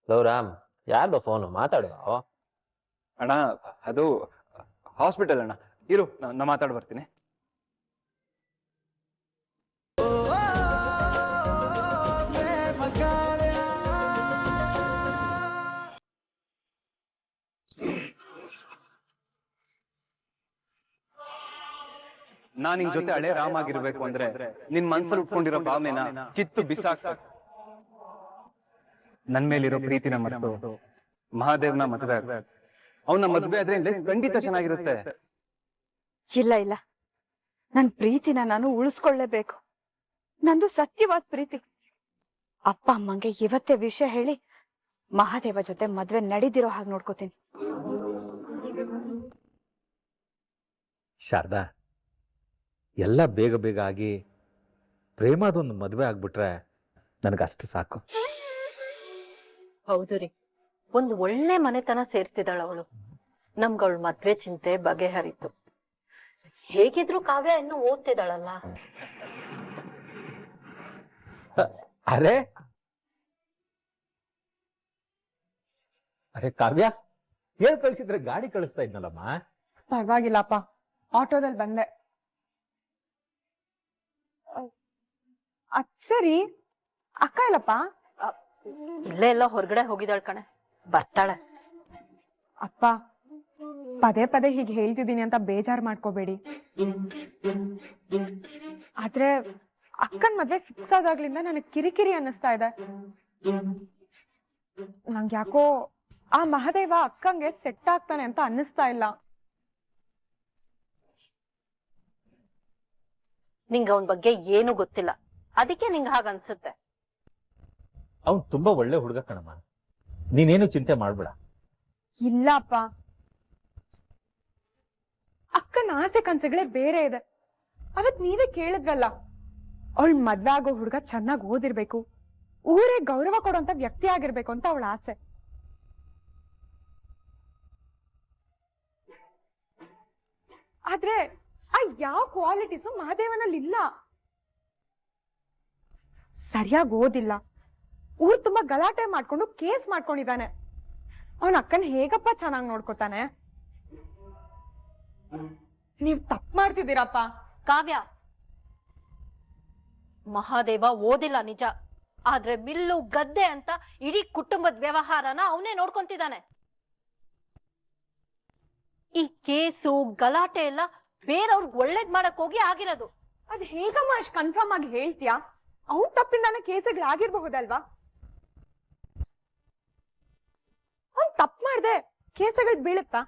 Low Ram, ಯಾರ್ದು phone? ಮಾತಾಡು. ಅಣ್ಣ ಅದು ಹಾಸ್ಪಿಟಲ್ ಅಣ್ಣ. ಇರು, ನಾ ಮಾತಾಡ್ ಬರ್ತೀನಿ. ನಾನ್ ನಿನ್ ಜೊತೆ ಹಳೆ ರಾಮ್ ಆಗಿರ್ಬೇಕು ಅಂದ್ರೆ ನಿನ್ ಮನ್ಸಲ್ಲಿ ಉಟ್ಕೊಂಡಿರೋ ಭಾವನೆನ ಕಿತ್ತು ಬಿಸಾಕ ನನ್ ಮೇಲಿರೋ ಪ್ರೀತಿನ ಮರೆತು ಮಹಾದೇವ್ನ ಮದ್ವೆ ಅವನ ಮದ್ವೆ ಆದ್ರೆ ಖಂಡಿತ ಚೆನ್ನಾಗಿರುತ್ತೆ. ಇಲ್ಲ ಇಲ್ಲ, ನನ್ ಪ್ರೀತಿನ ನಾನು ಉಳಿಸ್ಕೊಳ್ಳೇಬೇಕು. ನಂದು ಸತ್ಯವಾದ ಪ್ರೀತಿ. ಅಪ್ಪ ಅಮ್ಮಂಗೆ ಇವತ್ತೇ ವಿಷಯ ಹೇಳಿ ಮಹಾದೇವ ಜೊತೆ ಮದ್ವೆ ನಡೀದಿರೋ ಹಾಗೆ ನೋಡ್ಕೋತೀನಿ. ಶಾರದಾ, ಎಲ್ಲ ಬೇಗ ಬೇಗ ಆಗಿ ಪ್ರೇಮದೊಂದು ಮದುವೆ ಆಗ್ಬಿಟ್ರೆ ನನಗಷ್ಟು ಸಾಕು. ಹೌದು ರೀ, ಒಂದು ಒಳ್ಳೆ ಮನೆತನ ಸೇರ್ತಿದ್ದಾಳ ಅವಳು. ನಮ್ಗವಳ ಮದ್ವೆ ಚಿಂತೆ ಬಗೆಹರಿತು. ಹೇಗಿದ್ರು ಕಾವ್ಯ ಇನ್ನು ಓದ್ತಿದ್ದಾಳಲ್ಲ. ಅರೆ ಅರೆ ಕಾವ್ಯ, ಹೇಳ್ ಕಳ್ಸಿದ್ರೆ ಗಾಡಿ ಕಳಿಸ್ತಾ ಇದ್ನಲ್ಲಮ್ಮ. ಪರವಾಗಿಲ್ಲಪ್ಪ, ಆಟೋದಲ್ಲಿ ಬಂದೆ. ಸರಿ, ಅಕ್ಕ ಇಲ್ಲಪ್ಪ? ಇಲ್ಲೇ ಎಲ್ಲ ಹೊರಗಡೆ ಹೋಗಿದ್ದಾಳ ಕಣೆ, ಬರ್ತಾಳೆ. ಅಪ್ಪ, ಪದೇ ಪದೇ ಹೀಗೆ ಹೇಳ್ತಿದ್ದೀನಿ ಅಂತ ಬೇಜಾರ್ ಮಾಡ್ಕೋಬೇಡಿ. ಆದ್ರೆ ಅಕ್ಕನ್ ಮದ್ವೆ ಫಿಕ್ಸ್ ಆದಾಗ್ಲಿಂದ ನನಗ್ ಕಿರಿಕಿರಿ ಅನ್ನಿಸ್ತಾ ಇದೆ. ನಂಗೆ ಯಾಕೋ ಆ ಮಹಾದೇವ ಅಕ್ಕಂಗೆ ಸೆಟ್ ಆಗ್ತಾನೆ ಅಂತ ಅನ್ನಿಸ್ತಾ ಇಲ್ಲ. ನಿಂಗ ಅವನ್ ಬಗ್ಗೆ ಏನು ಗೊತ್ತಿಲ್ಲ, ಅದಕ್ಕೆ ನಿಂಗ ಹಾಗ ಅನ್ಸುತ್ತೆ. ಅವ್ನು ತುಂಬಾ ಒಳ್ಳೆ ಹುಡುಗ ಕಣಮ್ಮ, ನೀನೇನು ಚಿಂತೆ ಮಾಡ್ಬೇಡ. ಇಲ್ಲ ಅಪ್ಪ, ಅಕ್ಕನ ಆಸೆ ಕನ್ಸುಗಳೇ ಬೇರೆ ಇದೆ. ಅವತ್ ನೀವೇ ಕೇಳಿದ್ರಲ್ಲ, ಅವಳ ಮದ್ವೆ ಆಗೋ ಹುಡುಗ ಚೆನ್ನಾಗಿ ಓದಿರ್ಬೇಕು, ಊರೇ ಗೌರವ ಕೊಡುವಂತ ವ್ಯಕ್ತಿ ಆಗಿರ್ಬೇಕು ಅಂತ ಅವಳ ಆಸೆ. ಆದ್ರೆ ಆ ಯಾವ ಕ್ವಾಲಿಟೀಸು ಮಹಾದೇವನಲ್ಲಿ ಇಲ್ಲ. ಸರಿಯಾಗಿ ಓದಿಲ್ಲ, ಊರ್ ತುಂಬಾ ಗಲಾಟೆ ಮಾಡ್ಕೊಂಡು ಕೇಸ್ ಮಾಡ್ಕೊಂಡಿದ್ದಾನೆ. ಅವನ ಅಕ್ಕನ್ ಹೇಗಪ್ಪ ಚೆನ್ನಾಗಿ ನೋಡ್ಕೋತಾನೆ? ನೀವ್ ತಪ್ಪು ಮಾಡ್ತಿದ್ದೀರಪ್ಪ. ಕಾವ್ಯ, ಮಹಾದೇವ ಓದಿಲ್ಲ ನಿಜ, ಆದ್ರೆ ಮಿಲ್ಲು ಗದ್ದೆ ಅಂತ ಇಡೀ ಕುಟುಂಬದ ವ್ಯವಹಾರನ ಅವನೇ ನೋಡ್ಕೊಂತಿದ್ದಾನೆ. ಈ ಕೇಸು ಗಲಾಟೆ ಎಲ್ಲ ಬೇರೆಯವ್ರಿಗೆ ಒಳ್ಳೇದ್ ಮಾಡಕ್ ಹೋಗಿ ಆಗಿರೋದು. ಅದ್ ಹೇಗಮ್ಮ ಅಷ್ಟ್ ಕನ್ಫರ್ಮ್ ಆಗಿ ಹೇಳ್ತೀಯಾ? ಅವ್ನ್ ತಪ್ಪಿಂದಾನೆ ಕೇಸುಗಳಾಗಿರ್ಬಹುದಲ್ವಾ? ಅವ್ನ್ ತಪ್ಪು ಮಾಡ್ದೆ ಕೇಸುಗಳು ಬೀಳುತ್ತಾ,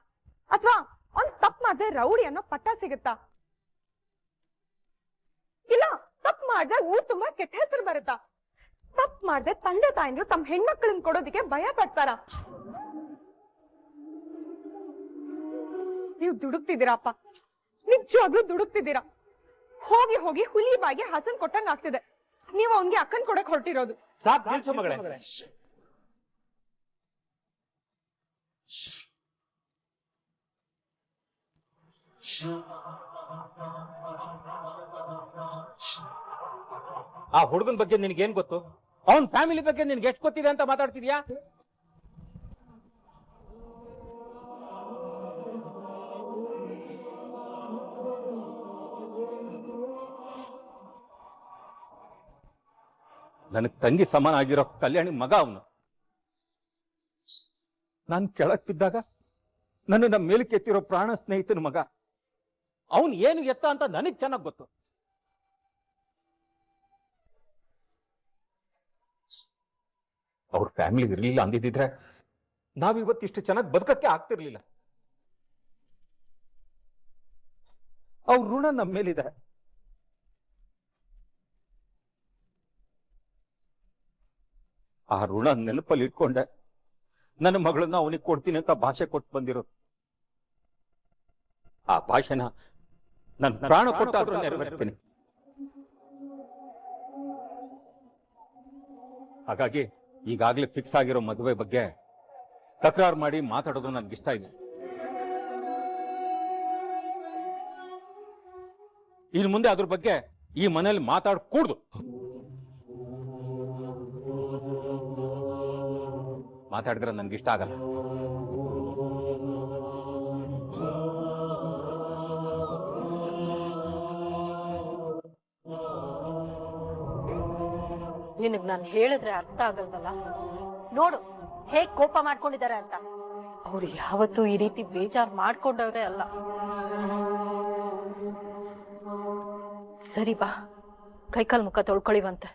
ಅಥವಾ ಅವ್ನ್ ತಪ್ಪು ಮಾಡ್ದೆ ರೌಡಿ ಅನ್ನೋ ಪಟ್ಟ ಸಿಗುತ್ತಾ? ಇಲ್ಲ, ತಪ್ಪು ಮಾಡ್ದೆ ಊರ್ ತುಂಬಾ ಕೆಟ್ಟ ಹೆಸರು ಬರುತ್ತಾ? ತಪ್ಪು ಮಾಡ್ದೆ ತಂದೆ ತಾಯಿಗಳು ತಮ್ಮ ಹೆಣ್ಮಕ್ಳನ್ನ ಕೊಡೋದಿಕ್ಕೆ ಭಯ ಪಡ್ತಾರ? ನೀವು ದುಡುಕ್ತಿದ್ದೀರಪ್ಪ, ನಿಜವಾಗ್ಲೂ ದುಡುಕ್ತಿದ್ದೀರಾ. ಹೋಗಿ ಹೋಗಿ ಹುಲಿ ಬಾಯಿಗೆ ಹಸನ್ ಕೊಟ್ಟಂಗ ಆಗ್ತಿದೆ. ನೀವು ಅವನ್ಗೆ ಅಕ್ಕನ್ ಕೊಡಕ್ ಹೊರಟಿರೋದು. ಸಾಕ್ ನಿಲ್ಸು ಮಗಳೇ. ಆ ಹುಡುಗನ ಬಗ್ಗೆ ನಿನ್ಗೇನ್ ಗೊತ್ತು? ಅವನ್ ಫ್ಯಾಮಿಲಿ ಬಗ್ಗೆ ನಿನ್ಗೆ ಎಷ್ಟು ಗೊತ್ತಿದೆ ಅಂತ ಮಾತಾಡ್ತಿದ್ಯಾ? ನನಗ್ ತಂಗಿ ಸಮಾನ ಆಗಿರೋ ಕಲ್ಯಾಣಿ ಮಗ ಅವನು. ನಾನು ಕೆಳಕ್ ಬಿದ್ದಾಗ ನನ್ನ ಮೇಲಕ್ಕೆ ಎತ್ತಿರೋ ಪ್ರಾಣ ಸ್ನೇಹಿತನ ಮಗ. ಅವನ್ ಏನು ಎತ್ತ ಅಂತ ನನಗ್ ಚೆನ್ನಾಗ್ ಗೊತ್ತು. ಅವ್ರ ಫ್ಯಾಮಿಲಿ ಇರ್ಲಿಲ್ಲ ಅಂದಿದ್ರೆ ನಾವಿವತ್ತಿಷ್ಟು ಚೆನ್ನಾಗಿ ಬದುಕಕ್ಕೆ ಆಗ್ತಿರ್ಲಿಲ್ಲ. ಅವ್ರ ಋಣ ನಮ್ಮ ಮೇಲಿದೆ. ಆ ಋಣ ನೆನಪಲ್ಲಿ ಇಟ್ಕೊಂಡೆ ನನ್ನ ಮಗಳನ್ನ ಅವನಿಗೆ ಕೊಡ್ತೀನಿ ಅಂತ ಭಾಷೆ ಕೊಟ್ಟು ಬಂದಿರೋ. ಆ ಭಾಷೆನ ನನ್ನ ಪ್ರಾಣ ಕೊಟ್ಟಾದ್ರೂ ನೆರವೇರಿಸ್ತೀನಿ. ಹಾಗಾಗಿ ಈಗಾಗ್ಲೇ ಫಿಕ್ಸ್ ಆಗಿರೋ ಮದುವೆ ಬಗ್ಗೆ ತಕರಾರು ಮಾಡಿ ಮಾತಾಡೋದು ನನ್ಗಿಷ್ಟ ಇದೆ. ಇನ್ನು ಮುಂದೆ ಅದ್ರ ಬಗ್ಗೆ ಈ ಮನೇಲಿ ಮಾತಾಡ್ಕೂಡ್ದು. ಮಾತಾಡಿದ್ರೆ ನನ್ಗೆ ಇಷ್ಟ ಆಗಲ್ಲ. ನಿನಗ್ ನಾನು ಹೇಳಿದ್ರೆ ಅರ್ಥ ಆಗಲ್ವಲ್ಲ. ನೋಡು ಹೇಗ್ ಕೋಪ ಮಾಡ್ಕೊಂಡಿದ್ದಾರೆ ಅಂತ. ಅವ್ರು ಯಾವತ್ತೂ ಈ ರೀತಿ ಬೇಜಾರ್ ಮಾಡ್ಕೊಂಡವ್ರೆ ಅಲ್ಲ. ಸರಿ ಬಾ, ಕೈಕಾಲ್ ಮುಖ ತೊಳ್ಕೊಳಿವಂತೆ.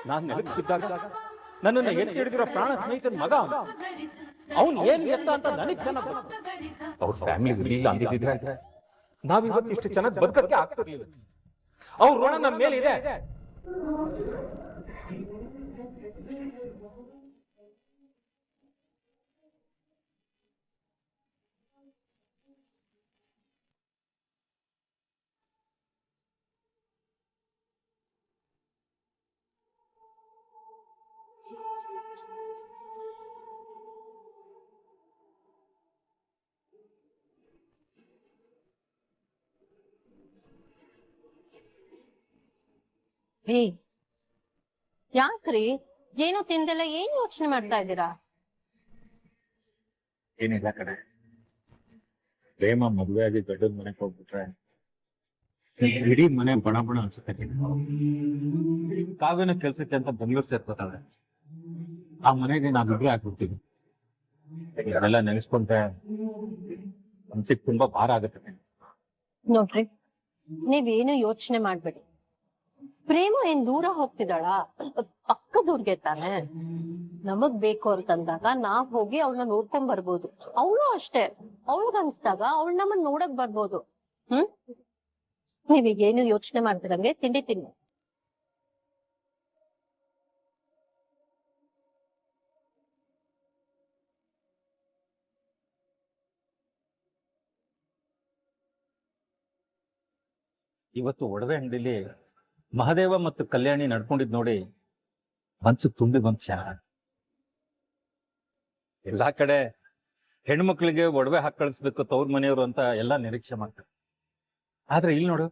ನಾನ್ ನೆಲಕ್ಕಿದ್ದಾಗ ನನ್ನನ್ನು ಎತ್ತಿ ಹಿಡಿದಿರೋ ಪ್ರಾಣ ಸ್ನೇಹಿತನ ಮಗ ಅವನು ಏನ್ ಎತ್ತ ಅಂತ ನನಗ್ ಚೆನ್ನಾಗ್ ಗೊತ್ತು. ಅವ್ರ ಫ್ಯಾಮಿಲಿ ಇರ್ಲಿಲ್ಲ ಅಂದಿದ್ರೆ ನಾವಿವತ್ತು ಇಷ್ಟು ಚೆನ್ನಾಗಿ ಬದುಕಕ್ಕೆ ಆಗ್ತಿರ್ಲಿಲ್ಲ. ಅವ್ರ ಋಣ ನಮ್ಮ ಮೇಲೆ ಇದೆ. ಹೇ, ಯಾಕ್ರಿ ಏನು ತಿಂದೆಲ್ಲ ಏನ್ ಯೋಚನೆ ಮಾಡ್ತಾ ಇದ್ದೀರಾ? ಏನಿಲ್ಲ ಕಡೆ, ಪ್ರೇಮ ಮದುವೆ ಆಗಿ ದೊಡ್ಡದ ಮನೆಗೆ ಹೋಗ್ಬಿಟ್ರೆ ಇಡೀ ಮನೆ ಬಣ ಬಣ ಅನ್ಸುತ್ತೆ. ಕಾವ್ಯನ ಕೆಲ್ಸಕ್ಕೆ ಅಂತ ಬೆಂಗಳೂರು ಸೇರ್ಕೋತಾಳೆ. ಆ ಮನೆಗೆ ನಾವಿಬ್ರೇ ಆಗ್ಬಿಡ್ತೀವಿ. ಅದೆಲ್ಲ ನೆನೆಸ್ಕೊಂಡ್ರೆ ಮನ್ಸಿಗೆ ತುಂಬಾ ಭಾರ ಆಗುತ್ತೆ. ನೋಡ್ರಿ, ನೀವೇನು ಯೋಚನೆ ಮಾಡ್ಬೇಡಿ. ಪ್ರೇಮ ಏನ್ ದೂರ ಹೋಗ್ತಿದ್ದಾಳ? ಪಕ್ಕದೂರ್ಗೆ ತಾನೆ. ನಮಗ್ ಬೇಕು ಅಂತಂದಾಗ ನಾವ್ ಹೋಗಿ ಅವಳನ್ನ ನೋಡ್ಕೊಂಡ್ ಬರ್ಬೋದು. ಅವಳು ಅಷ್ಟೇ, ಅವಳಗ್ ಅನ್ಸ್ದಾಗ ಅವಳು ನಮ್ಮನ್ ನೋಡಕ್ ಬರ್ಬೋದು. ನೀವೀಗೇನು ಯೋಚನೆ ಮಾಡ್ತಿರಂಗೆ ತಿಂಡಿ ತಿನ್ನಿ. ಇವತ್ತು ಒಡವೆ ಅಂಗಡಿಲಿ ಮಹಾದೇವ ಮತ್ತು ಕಲ್ಯಾಣಿ ನಡ್ಕೊಂಡಿದ್ ನೋಡಿ ಮನ್ಸು ತುಂಬಿ ಬಂತು. ಎಲ್ಲಾ ಕಡೆ ಹೆಣ್ಮಕ್ಳಿಗೆ ಒಡವೆ ಹಾಕಿ ಕಳಿಸ್ಬೇಕು ತವ್ರ ಮನೆಯವರು ಅಂತ ಎಲ್ಲಾ ನಿರೀಕ್ಷೆ ಮಾಡ್ತಾರೆ. ಆದ್ರೆ ಇಲ್ಲಿ ನೋಡು,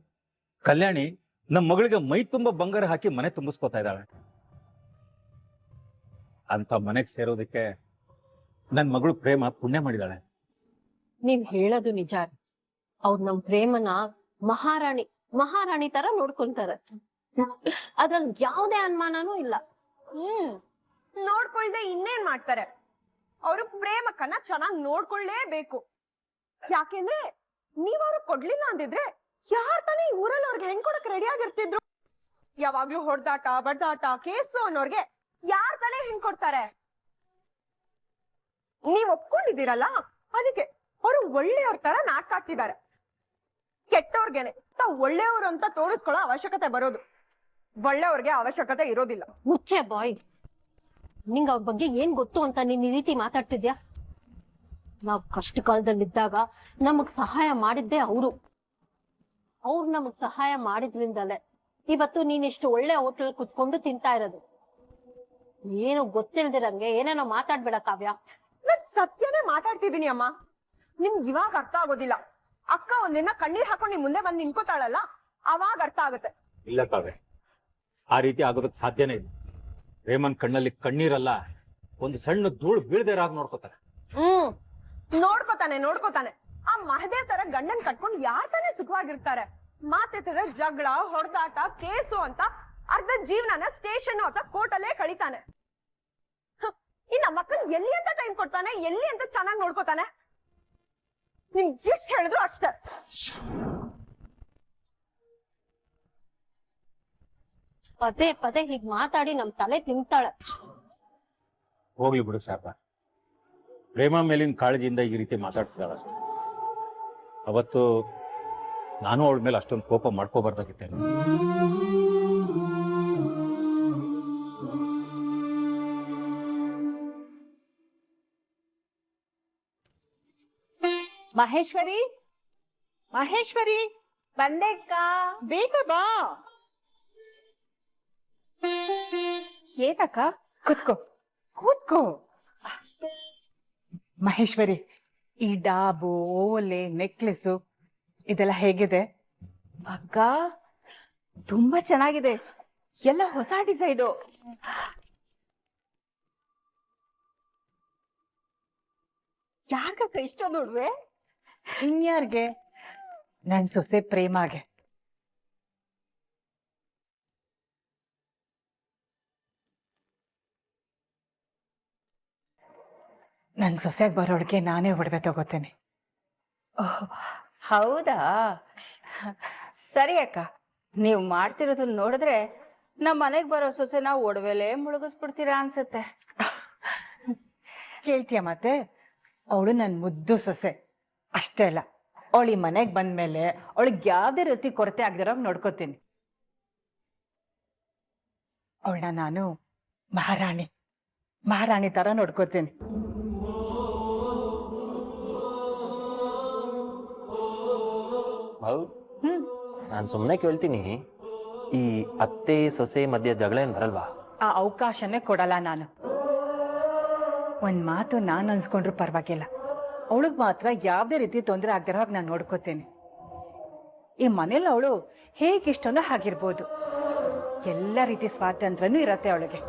ಕಲ್ಯಾಣಿ ನಮ್ಮ ಮಗಳಿಗೆ ಮೈ ತುಂಬಾ ಬಂಗಾರ ಹಾಕಿ ಮನೆ ತುಂಬಿಸ್ಕೊತಾ ಇದ್ದಾಳೆ. ಅಂತ ಮನೆಗ್ ಸೇರೋದಕ್ಕೆ ನನ್ ಮಗಳು ಪ್ರೇಮ ಪುಣ್ಯ ಮಾಡಿದಾಳೆ. ನೀವ್ ಹೇಳೋದು ನಿಜ. ಅವ್ರು ನಮ್ ಪ್ರೇಮನ ಮಹಾರಾಣಿ ತರ ನೋಡ್ಕೊಂತಾರೆ. ಅದ್ರಲ್ಲಿ ಯಾವ್ದೇ ಅನುಮಾನನೂ ಇಲ್ಲ. ನೋಡ್ಕೊಳ್ದೆ ಇನ್ನೇನ್ ಮಾಡ್ತಾರೆ? ಅವರು ಪ್ರೇಮಕ್ಕನ್ನ ಚೆನ್ನಾಗ್ ನೋಡ್ಕೊಳ್ಳೇಬೇಕು. ಯಾಕೆಂದ್ರೆ ನೀವ್ ಅವ್ರಿಗೆ ಕೊಡ್ಲಿಲ್ಲ ಅಂದಿದ್ರೆ ಯಾರ್ ತಾನೇ ಈ ಊರಲ್ಲಿ ಅವ್ರಿಗೆ ಹೆಣ್ ಕೊಡಕ್ ರೆಡಿ ಆಗಿರ್ತಿದ್ರು? ಯಾವಾಗ್ಲೂ ಹೊಡ್ದಾಟ ಬಡ್ದಾಟ ಕೇಸು ಅನ್ನೋರ್ಗೆ ಯಾರ್ ತಾನೇ ಹೆಣ್ ಕೊಡ್ತಾರೆ? ನೀವ್ ಒಪ್ಕೊಂಡಿದ್ದೀರಲ್ಲ, ಅದಕ್ಕೆ ಅವರು ಒಳ್ಳೆಯವ್ರ ತರ ನಾಟಕ ಆಡ್ತಿದ್ದಾರೆ. ಕೆಟ್ಟವ್ರಿಗೆನೆ ತಾವ್ ಒಳ್ಳೆಯವ್ರು ಅಂತ ತೋರಿಸ್ಕೊಳ್ಳೋ ಅವಶ್ಯಕತೆ ಬರೋದು, ಒಳ್ಳೆಯವ್ರಿಗೆ ಅವಶ್ಯಕತೆ ಇರೋದಿಲ್ಲ. ಮುಚ್ಚೆ ಬಾಯ್. ನಿಂಗ ಅವ್ರ ಬಗ್ಗೆ ಏನ್ ಗೊತ್ತು ಅಂತ ನೀನ್ ಈ ರೀತಿ ಮಾತಾಡ್ತಿದ್ಯಾ? ನಾವ್ ಕಷ್ಟ ಕಾಲದಲ್ಲಿದ್ದಾಗ ನಮಗ್ ಸಹಾಯ ಮಾಡಿದ್ದೆ ಅವ್ರು ನಮಗ್ ಸಹಾಯ ಮಾಡಿದ್ರಿಂದಲೇ ಇವತ್ತು ನೀನ್ ಇಷ್ಟು ಒಳ್ಳೆ ಹೋಟೆಲ್ ಕುತ್ಕೊಂಡು ತಿಂತಾ ಇರೋದು. ಏನು ಗೊತ್ತಿಲ್ದಿರಂಗೆ ಏನೇನೋ ಮಾತಾಡ್ಬೇಡ ಕಾವ್ಯ. ನಾನ್ ಸತ್ಯನೇ ಮಾತಾಡ್ತಿದೀನಿ ಅಮ್ಮ. ನಿಮ್ಗೆ ಇವಾಗ ಅರ್ಥ ಆಗೋದಿಲ್ಲ. ಅಕ್ಕ ಒಂದಿನ ಕಣ್ಣೀರ್ ಹಾಕೊಂಡು ನಿಮ್ ಮುಂದೆ ಬಂದು ನಿಂತ್ಕೋತಾಳಲ್ಲ, ಅವಾಗ ಅರ್ಥ ಆಗುತ್ತೆ. ಇಲ್ಲ ಕಾವ್ಯ, ಆ ರೀತಿ ಆಗೋದಕ್ಕೆ ಸಾಧ್ಯನೇ ಇಲ್ಲ. ಪ್ರೇಮನ್ ಕಣ್ಣಲ್ಲಿ ಕಣ್ಣೀರಲ್ಲ, ಒಂದು ಸಣ್ಣ ಧೂಳು ಬೀಳ್ದೇರಾಗ ನೋಡ್ಕೋತಾರೆ. ನೋಡ್ಕೋತಾನೆ. ಆ ಮಹದೇವ್ ತರ ಗಂಡನ್ ಕಟ್ಕೊಂಡು ಯಾರ್ ತಾನೇ ಸುಖವಾಗಿರ್ತಾರೆ? ಮಾತೆತ್ತಿದ್ರೆ ಜಗಳ, ಹೊಡೆದಾಟ, ಕೇಸು ಅಂತ ಅರ್ಧ ಜೀವನನ ಸ್ಟೇಷನ್ ಅಥವಾ ಕೋರ್ಟಲ್ಲೇ ಕಳಿತಾನೆ. ಇನ್ನ ಮಕ್ಕಳು ಎಲ್ಲಿ ಅಂತ ಟೈಮ್ ಕೊಡ್ತಾನೆ, ಎಲ್ಲಿ ಅಂತ ಚೆನ್ನಾಗಿ ನೋಡ್ಕೋತಾನೆ? ನಿಮ್ ಎಷ್ಟ್ ಹೇಳಿದ್ರು ಅಷ್ಟೇ. ಪದೇ ಪದೇ ಹೀಗ್ ಮಾತಾಡಿ ನಮ್ ತಲೆ ತಿಂತಾಳೆ. ಹೋಗ್ಲಿ ಬಿಡು ಶಾಪ. ಪ್ರೇಮ ಮೇಲಿನ ಕಾಳಜಿಯಿಂದ ಈ ರೀತಿ ಮಾತಾಡ್ತಿದ್ದಾಳ. ಅವತ್ತು ನಾನು ಅವಳ ಮೇಲೆ ಅಷ್ಟೊಂದು ಕೋಪ ಮಾಡ್ಕೋಬಾರ್ದಾಗಿತ್ತೆ. ಮಹೇಶ್ವರಿ ಬಂದೆಕ್ಕ, ಬೇಗ ಬಾ. ಏನಕ್ಕ? ಕೂತ್ಕೋ ಕೂತ್ಕೋ. ಮಹೇಶ್ವರಿ, ಈ ಡಾಬು, ಓಲೆ, ನೆಕ್ಲೆಸು ಇದೆಲ್ಲ ಹೇಗಿದೆ? ಅಕ್ಕ ತುಂಬಾ ಚೆನ್ನಾಗಿದೆ, ಎಲ್ಲ ಹೊಸ ಡಿಸೈನು. ಯಾರ್ಗಕ್ಕ ಇಷ್ಟೊಂದು ಉಡ್ವೆ? ಇನ್ಯಾರ್ಗೆ? ನನ್ ಸೊಸೆ ಪ್ರೇಮಾಗೆ. ನನ್ ಸೊಸೆಗೆ ಬರೋಳಿಗೆ ನಾನೇ ಒಡವೆ ತಗೋತೇನೆ. ಹೌದಾ? ಸರಿ ಅಕ್ಕ, ನೀವು ಮಾಡ್ತಿರೋದನ್ನ ನೋಡಿದ್ರೆ ನಮ್ಮ ಮನೆಗ್ ಬರೋ ಸೊಸೆನ ಒಡವೆಲೆ ಮುಳುಗಿಸ್ಬಿಡ್ತೀರಾ ಅನ್ಸುತ್ತೆ. ಕೇಳ್ತೀಯ ಮತ್ತೆ? ಅವಳು ನನ್ ಮುದ್ದು ಸೊಸೆ ಅಷ್ಟೇ ಅಲ್ಲ, ಅವಳು ಈ ಮನೆಗೆ ಬಂದ್ಮೇಲೆ ಅವಳಿಗೆ ಯಾವ್ದೇ ರೀತಿ ಕೊರತೆ ಆಗದಿರೋ ನೋಡ್ಕೋತೀನಿ. ಅವಳನ್ನ ನಾನು ಮಹಾರಾಣಿ ತರ ನೋಡ್ಕೋತೀನಿ. ಹೌದು. ನಾನು ಸುಮ್ಮನೆ ಕೇಳ್ತೀನಿ, ಈ ಅತ್ತೆ ಸೊಸೆ ಮಧ್ಯೆ ಜಗಳ ಏನ್ ಬರಲ್ವಾ? ಆ ಅವಕಾಶನೇ ಕೊಡಲ್ಲ ನಾನು. ಒಂದ್ ಮಾತು ನಾನು ಅನ್ಸ್ಕೊಂಡ್ರು ಪರವಾಗಿಲ್ಲ, ಅವಳಿಗೆ ಮಾತ್ರ ಯಾವ್ದೇ ರೀತಿ ತೊಂದರೆ ಆಗದಿರೋ ಹಾಗೆ ನಾನು ನೋಡ್ಕೋತೇನೆ. ಈ ಮನೇಲಿ ಅವಳು ಹೇಗಿಷ್ಟನೋ ಹಾಗಿರ್ಬೋದು, ಎಲ್ಲ ರೀತಿ ಸ್ವಾತಂತ್ರ್ಯನೂ ಇರತ್ತೆ ಅವಳಿಗೆ.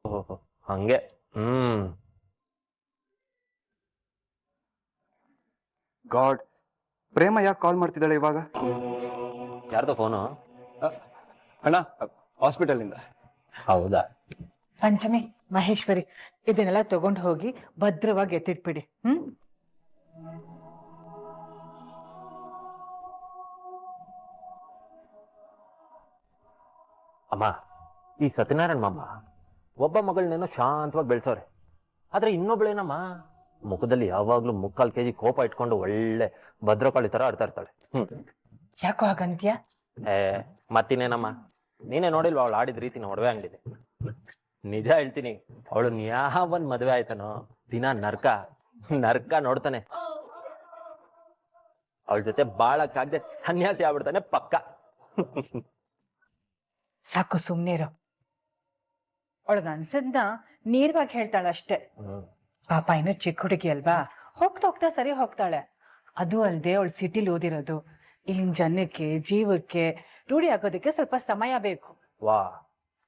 ಓಹೋ, ಹಂಗೆ. ಗಾಡ್, ಪ್ರೇಮ ಯಾಕೆ ಕಾಲ್ ಮಾಡ್ತಿದ್ದಾಳೆ ಇವಾಗ? ಯಾರ್ದು ಫೋನು? ಅಣ್ಣ, ಹಾಸ್ಪಿಟಲ್ ಇಂದ. ಹೌದಾ? ಪಂಚಮಿ, ಮಹೇಶ್ವರಿ, ಇದನ್ನೆಲ್ಲ ತಗೊಂಡು ಹೋಗಿ ಭದ್ರವಾಗಿ ಎತ್ತಿಟ್ಬಿಡಿ. ಅಮ್ಮ, ಈ ಸತ್ಯನಾರಾಯಣ ಮಾಮ ಒಬ್ಬ ಮಗಳನ್ನೇನೋ ಶಾಂತವಾಗಿ ಬೆಳೆಸೋರೆ, ಆದ್ರೆ ಇನ್ನೊಬ್ಳೇನಮ್ಮ ಮುಖದಲ್ಲಿ ಯಾವಾಗ್ಲೂ 3/4 kg ಕೋಪ ಇಟ್ಕೊಂಡು ಒಳ್ಳೆ ಭದ್ರಕಾಳಿ ತರ ಆಡ್ತಾ ಇರ್ತಾಳೆ. ಯಾಕೋ ಹಾಗಂತ್ಯ? ಮತ್ತಿನೇನಮ್ಮ, ನೀನೇ ನೋಡಿಲ್ವಾ ಅವಳು ಆಡಿದ ರೀತಿನ ಒಡವೆ ಅಂಗಡಿದೆ. ನಿಜ ಹೇಳ್ತೀನಿ, ಅವಳು ಯಾವನ್ ಮದ್ವೆ ಆಯ್ತಾನೋ ದಿನ ನರ್ಕ ನೋಡ್ತಾನೆ. ಅವಳ ಜೊತೆ ಬಾಳಕ್ಕಾಗದೆ ಸನ್ಯಾಸಿ ಆಗ್ಬಿಡ್ತಾನೆ ಪಕ್ಕ. ಸಾಕು, ಸುಮ್ನಿರು. ಅವಳಗ ಅನ್ಸದ್ನ ನೇರವಾಗಿ ಹೇಳ್ತಾಳಷ್ಟೇ. ಪಾಪ ಇನ್ನು ಚಿಕ್ಕ ಹುಡುಗಿ ಅಲ್ವಾ, ಹೋಗ್ತಾ ಸರಿ ಹೋಗ್ತಾಳೆ. ಅದು ಅಲ್ದೆ ಅವಳು ಸಿಟಿಲಿ ಓದಿರೋದು, ಇಲ್ಲಿನ ಜನಕ್ಕೆ ಜೀವಕ್ಕೆ ರೂಢಿ ಆಗೋದಕ್ಕೆ ಸ್ವಲ್ಪ ಸಮಯ ಬೇಕು. ವಾ,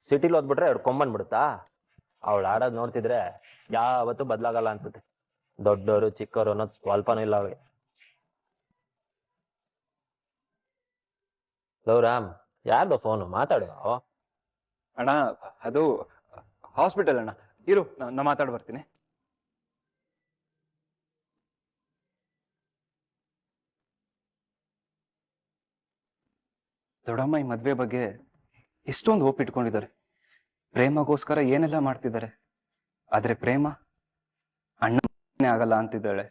ಸಿಟಿಲಿ ಓದ್ಬಿಟ್ರೆ ಅವ್ರು ಕೊಂಬನ್ಬಿಡುತ್ತಾ? ಅವಳು ಆಡೋದ್ ನೋಡ್ತಿದ್ರೆ ಯಾವತ್ತೂ ಬದ್ಲಾಗಲ್ಲ ಅನ್ಸುತ್ತೆ. ದೊಡ್ಡವರು ಚಿಕ್ಕವರು ಅನ್ನೋದು ಸ್ವಲ್ಪನೂ ಇಲ್ಲ ಅವಳಿಗೆ. ಲೌರಾಮ್, ಯಾರ್ದು ಫೋನು? ಮಾತಾಡು. ಅಣ್ಣ, ಅದು ಹಾಸ್ಪಿಟಲ್ ಅಣ್ಣ. ಇರು, ನಾ ಮಾತಾಡ್ ಬರ್ತೀನಿ. ದೊಡ್ಡಮ್ಮ ಈ ಮದ್ವೆ ಬಗ್ಗೆ ಎಷ್ಟೊಂದು ಹೋಪ್ ಇಟ್ಕೊಂಡಿದ್ದಾರೆ. ಪ್ರೇಮಗೋಸ್ಕರ ಏನೆಲ್ಲ ಮಾಡ್ತಿದ್ದಾರೆ. ಆದ್ರೆ ಪ್ರೇಮ ಅಣ್ಣನೇ ಆಗಲ್ಲ ಅಂತಿದ್ದಾಳೆ.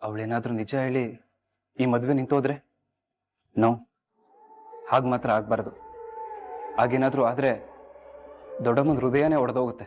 ಅವಳೇನಾದ್ರೂ ನಿಜ ಹೇಳಿ ಈ ಮದ್ವೆ ನಿಂತೋದ್ರೆ? ನೋ, ಹಾಗೆ ಮಾತ್ರ ಆಗ್ಬಾರ್ದು. ಹಾಗೇನಾದ್ರೂ ಆದ್ರೆ ದೊಡ್ಡಮ್ಮನ ಹೃದಯನೇ ಒಡೆದೋಗುತ್ತೆ.